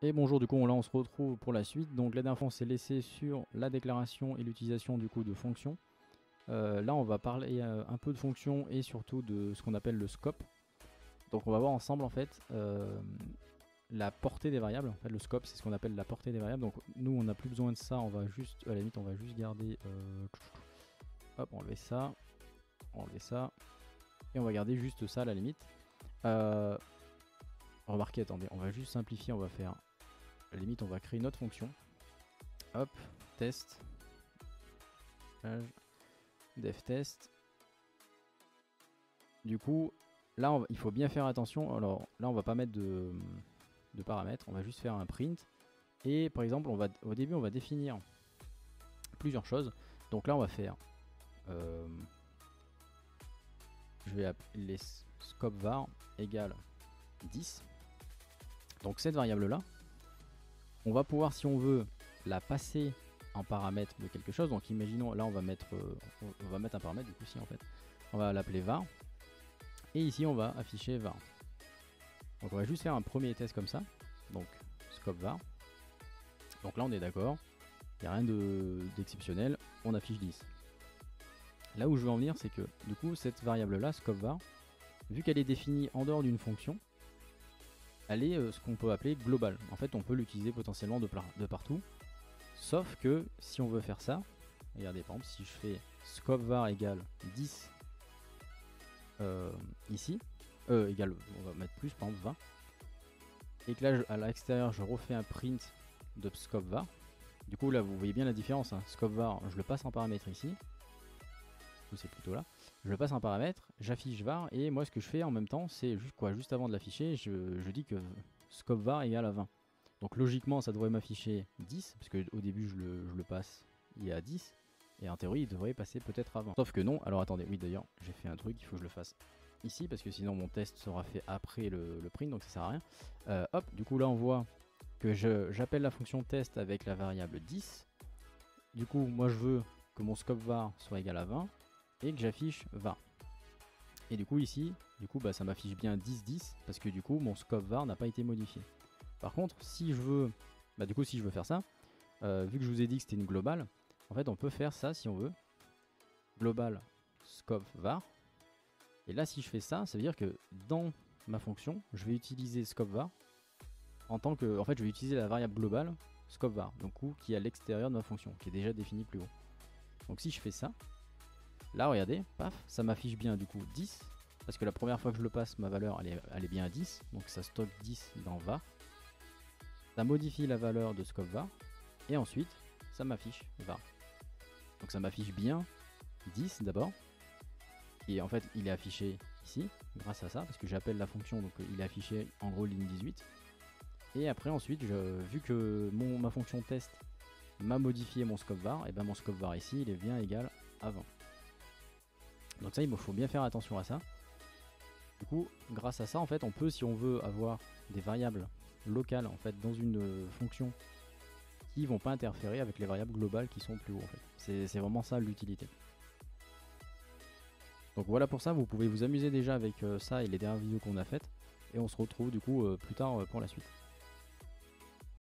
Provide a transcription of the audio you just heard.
Et bonjour, du coup là on se retrouve pour la suite. Donc la dernière fois on s'est laissé sur la déclaration et l'utilisation du coup de fonctions. Là on va parler un peu de fonctions et surtout de ce qu'on appelle le scope. Donc on va voir ensemble en fait la portée des variables. En fait le scope c'est ce qu'on appelle la portée des variables. Donc nous on n'a plus besoin de ça, on va juste, à la limite on va juste garder, hop enlever ça, et on va garder juste ça à la limite. Remarquez, attendez, on va juste simplifier, on va faire, à la limite on va créer une autre fonction. Hop, test, dev test. Du coup, là il faut bien faire attention. Alors là on va pas mettre de paramètres, on va juste faire un print. Et par exemple, au début on va définir plusieurs choses. Donc là on va faire, je vais appeler scope var égale 10. Donc cette variable là, on va pouvoir, si on veut, la passer en paramètre de quelque chose. Donc imaginons, là on va mettre un paramètre du coup ici en fait. On va l'appeler var. Et ici on va afficher var. Donc on va juste faire un premier test comme ça. Donc scope var. Donc là on est d'accord. Il n'y a rien d'exceptionnel. On affiche 10. Là où je veux en venir, c'est que du coup cette variable là, scope var, vu qu'elle est définie en dehors d'une fonction, elle est ce qu'on peut appeler globale. En fait on peut l'utiliser potentiellement de partout. Sauf que si on veut faire ça, regardez par exemple si je fais scope var égale 10 ici, égale, on va mettre plus par exemple 20, et que là à l'extérieur je refais un print de scope var. Du coup là vous voyez bien la différence, hein. Scope var je le passe en paramètre ici, c'est plutôt là, je le passe en paramètre, j'affiche var, et moi ce que je fais en même temps c'est juste quoi, juste avant de l'afficher je dis que scope var égale à 20. Donc logiquement ça devrait m'afficher 10, parce qu'au début je le passe, il est à 10, et en théorie il devrait passer peut-être à 20. Sauf que non, alors attendez, oui d'ailleurs j'ai fait un truc, il faut que je le fasse ici, parce que sinon mon test sera fait après le print, donc ça sert à rien. Hop, du coup là on voit que j'appelle la fonction test avec la variable 10. Du coup moi je veux que mon scope var soit égal à 20, et que j'affiche var. Et du coup ici, bah, ça m'affiche bien 10, 10, parce que du coup mon scope var n'a pas été modifié. Par contre, si je veux, si je veux faire ça, vu que je vous ai dit que c'était une globale, en fait on peut faire ça si on veut, global scope var. Et là si je fais ça, ça veut dire que dans ma fonction, je vais utiliser scope var en tant que, en fait je vais utiliser la variable globale scope var, donc qui est à l'extérieur de ma fonction, qui est déjà définie plus haut. Donc si je fais ça, là regardez, paf, ça m'affiche bien du coup 10, parce que la première fois que je le passe, ma valeur elle est bien à 10, donc ça stocke 10 dans var. Ça modifie la valeur de scope var, et ensuite ça m'affiche var. Donc ça m'affiche bien 10 d'abord, et en fait il est affiché ici grâce à ça, parce que j'appelle la fonction, donc il est affiché en gros ligne 18. Et après ensuite, vu que ma fonction test m'a modifié mon scope var, et ben mon scope var ici il est bien égal à 20. Donc ça il me faut bien faire attention à ça. Du coup grâce à ça en fait on peut, si on veut avoir des variables locales en fait dans une fonction qui vont pas interférer avec les variables globales qui sont plus haut en fait. C'est vraiment ça l'utilité. Donc voilà pour ça, vous pouvez vous amuser déjà avec ça et les dernières vidéos qu'on a faites, et on se retrouve du coup plus tard pour la suite.